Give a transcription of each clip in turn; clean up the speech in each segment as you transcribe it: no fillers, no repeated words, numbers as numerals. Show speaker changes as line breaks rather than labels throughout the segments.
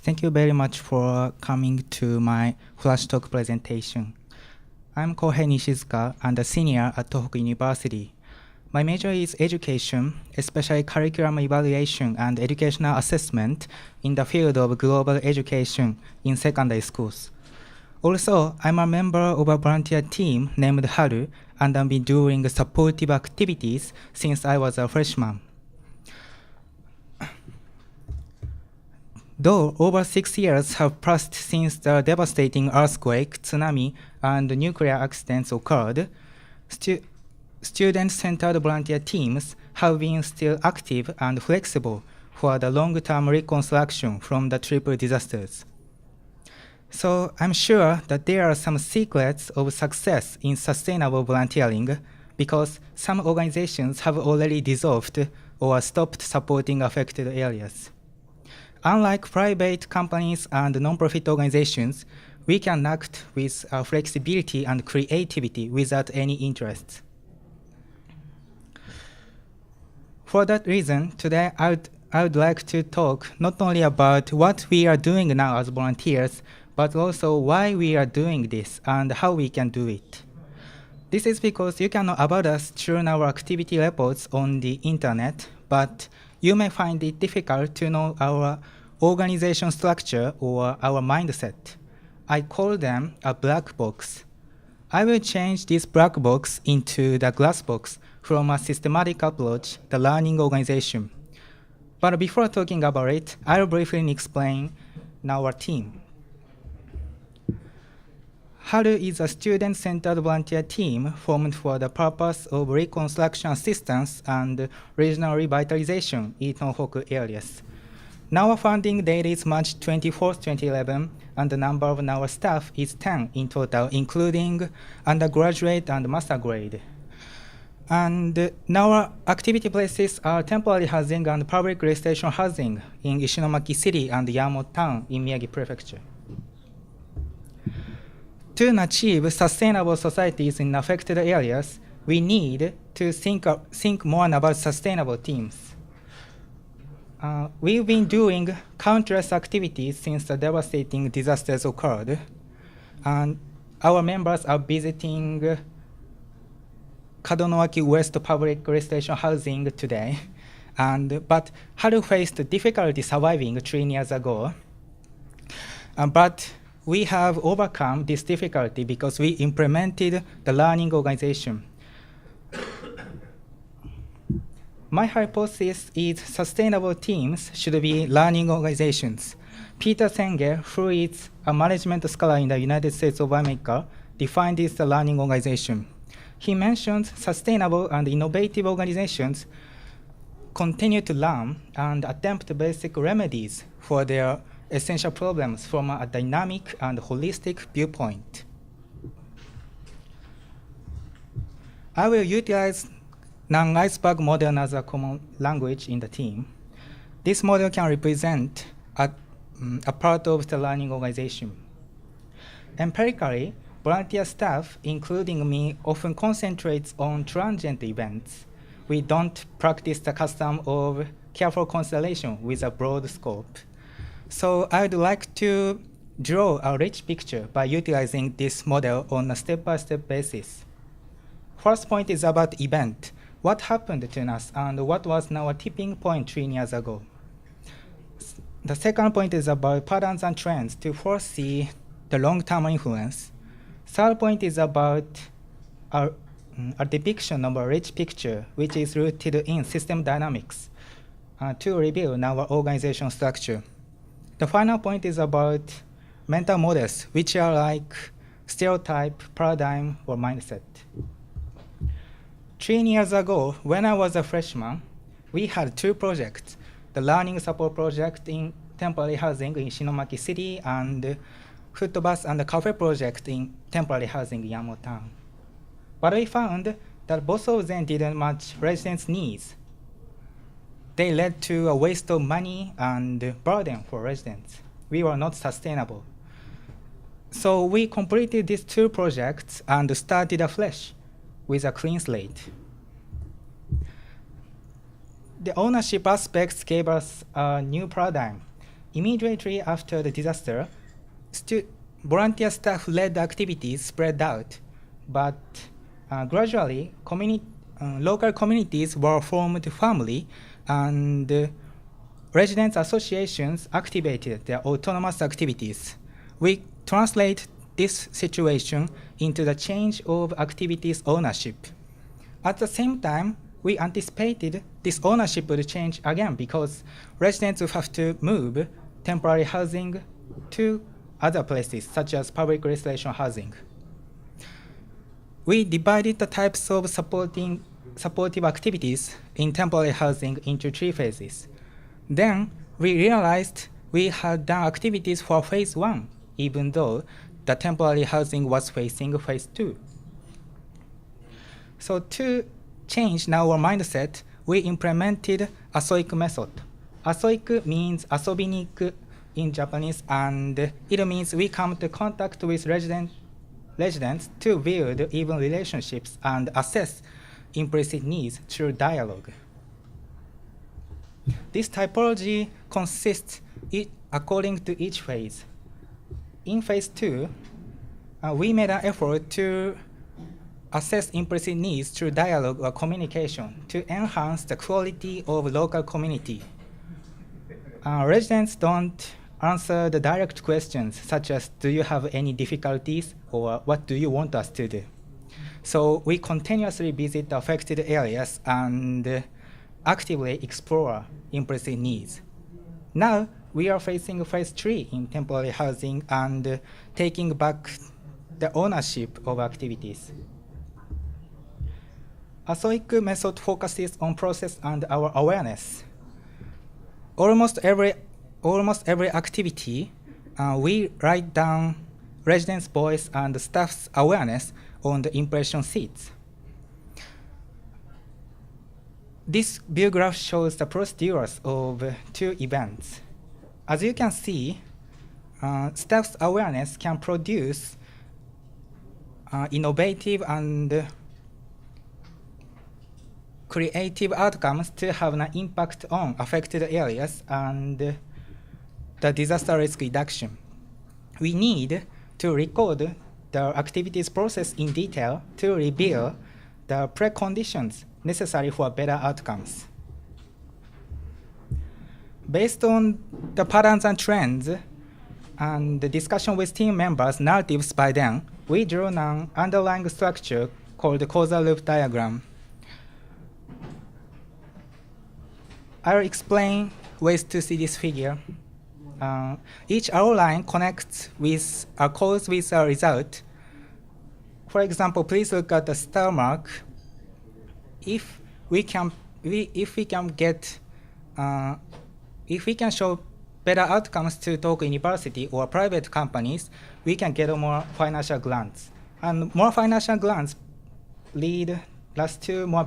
Thank you very much for coming to my flash talk presentation. I'm Kohei Nishizuka and a senior at Tohoku University. My major is education, especially curriculum evaluation and educational assessment in the field of global education in secondary schools. Also, I'm a member of a volunteer team named Haru, and I've been doing supportive activities since I was a freshman. Though over 6 years have passed since the devastating earthquake, tsunami, and nuclear accidents occurred, student-centered volunteer teams have been still active and flexible for the long-term reconstruction from the triple disasters. So I'm sure that there are some secrets of success in sustainable volunteering because some organizations have already dissolved or stopped supporting affected areas. Unlike private companies and non-profit organizations, we can act with flexibility and creativity without any interest. For that reason, today I would like to talk not only about what we are doing now as volunteers, but also why we are doing this and how we can do it. This is because you can know about us through our activity reports on the internet, but you may find it difficult to know our organization structure or our mindset. I call them a black box. I will change this black box into the glass box from a systematic approach, the learning organization. But before talking about it, I'll briefly explain our team. Haru is a student-centered volunteer team formed for the purpose of reconstruction assistance and regional revitalization in Tohoku areas. Our founding date is March 24, 2011, and the number of our staff is 10 in total, including undergraduate and master grade. And our activity places are temporary housing and public restoration housing in Ishinomaki City and Yamato Town in Miyagi Prefecture. To achieve sustainable societies in affected areas, we need to think more about sustainable teams. We've been doing countless activities since the devastating disasters occurred, and our members are visiting Kadonoaki West Public Restoration Housing today, but Haru faced difficulty surviving 3 years ago. But we have overcome this difficulty because we implemented the learning organization. My hypothesis is sustainable teams should be learning organizations. Peter Senge, who is a management scholar in the United States of America, defined this as a learning organization. He mentions sustainable and innovative organizations continue to learn and attempt basic remedies for their essential problems from a dynamic and holistic viewpoint. I will utilize non-iceberg model as a common language in the team. This model can represent a part of the learning organization. Empirically, volunteer staff, including me, often concentrates on transient events. We don't practice the custom of careful consideration with a broad scope. So I'd like to draw a rich picture by utilizing this model on a step-by-step basis. First point is about event. What happened to us and what was our tipping point 3 years ago? The second point is about patterns and trends to foresee the long-term influence. Third point is about a depiction of a rich picture which is rooted in system dynamics to reveal our organization structure. The final point is about mental models, which are like stereotype, paradigm, or mindset. 3 years ago, when I was a freshman, we had 2 projects, the Learning Support Project in temporary housing in Ishinomaki City and Foot Bus and Cafe Project in temporary housing in Yamato Town. But we found that both of them didn't match residents' needs. They led to a waste of money and burden for residents. We were not sustainable. So we completed these 2 projects and started afresh with a clean slate. The ownership aspects gave us a new paradigm. immediately after the disaster, volunteer staff-led activities spread out, but gradually, local communities were formed firmly, and residents' associations activated their autonomous activities. We translate this situation into the change of activities ownership. At the same time, we anticipated this ownership would change again because residents would have to move temporary housing to other places, such as public restoration housing. We divided the types of supportive activities in temporary housing into 3 phases. Then we realized we had done activities for phase 1, even though the temporary housing was facing phase 2. So to change our mindset, we implemented Asoiku method. Asoiku means asobi ni iku in Japanese, and it means we come to contact with residents to build even relationships and assess implicit needs through dialogue. This typology consists according to each phase. In phase 2, we made an effort to assess implicit needs through dialogue or communication to enhance the quality of local community. Residents don't answer the direct questions such as, do you have any difficulties, or what do you want us to do? So we continuously visit the affected areas and actively explore implicit needs. Now we are facing phase 3 in temporary housing and taking back the ownership of activities. Asoiku method focuses on process and our awareness. Almost every activity, we write down residents' voice and staff's awareness on the impression sheets. This view graph shows the procedures of 2 events. As you can see, staff's awareness can produce innovative and creative outcomes to have an impact on affected areas and the disaster risk reduction. We need to record the activities process in detail to reveal the preconditions necessary for better outcomes. Based on the patterns and trends and the discussion with team members' narratives by them, we drew an underlying structure called the causal loop diagram. I'll explain ways to see this figure. Each arrow line connects with a cause with a result. For example, please look at the star mark. If we can show better outcomes to Tohoku University or private companies, we can get more financial grants. And more financial grants lead us to more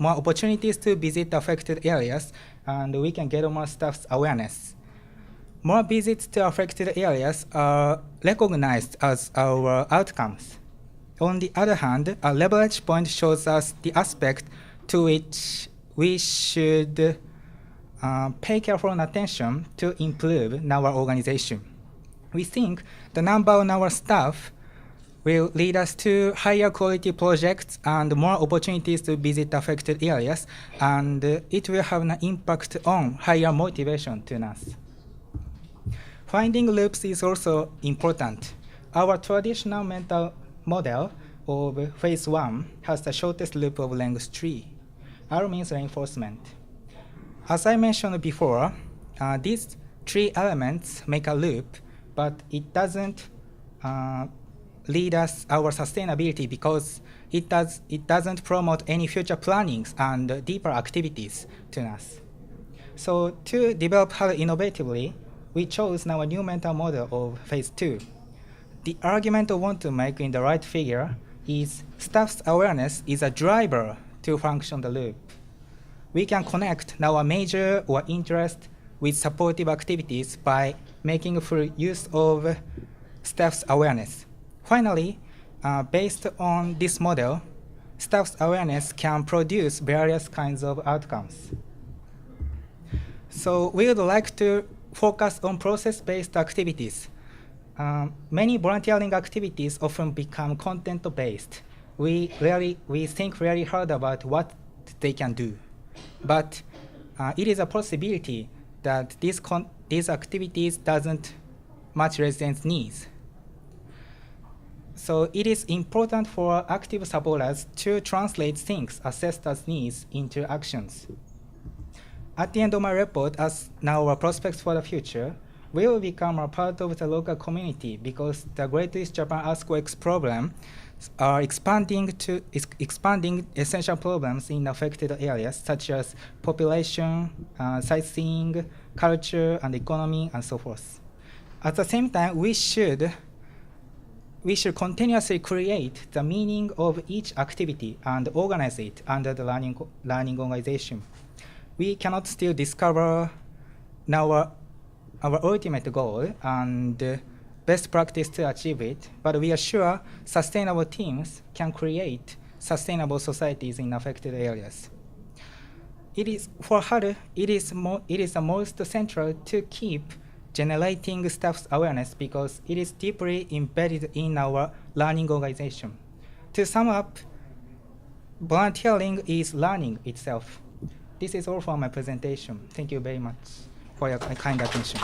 opportunities to visit affected areas, and we can get more staff's awareness. More visits to affected areas are recognized as our outcomes. On the other hand, a leverage point shows us the aspect to which we should pay careful attention to improve in our organization. We think the number of our staff will lead us to higher quality projects and more opportunities to visit affected areas, and it will have an impact on higher motivation to us. Finding loops is also important. Our traditional mental model of phase 1 has the shortest loop of length 3. R means reinforcement. As I mentioned before, these 3 elements make a loop, but it doesn't lead us our sustainability because it doesn't promote any future plannings and deeper activities to us. So to develop how innovatively, we chose our new mental model of phase 2. The argument I want to make in the right figure is staff's awareness is a driver to function the loop. We can connect our major or interest with supportive activities by making full use of staff's awareness. Finally, based on this model, staff's awareness can produce various kinds of outcomes. So we would like to focus on process-based activities. Many volunteering activities often become content-based. We think really hard about what they can do, but it is a possibility that these activities doesn't match residents' needs. So it is important for active supporters to translate things assessed as needs into actions. At the end of my report, as now our prospects for the future, we will become a part of the local community because the Great East Japan earthquakes problem are expanding essential problems in affected areas such as population, sightseeing, culture, and economy, and so forth. At the same time, we should continuously create the meaning of each activity and organize it under the learning organization. We cannot still discover our ultimate goal and best practice to achieve it, but we are sure sustainable teams can create sustainable societies in affected areas. For HARU, it is the most central to keep generating staff's awareness because it is deeply embedded in our learning organization. To sum up, volunteering is learning itself. This is all for my presentation. Thank you very much for your kind attention.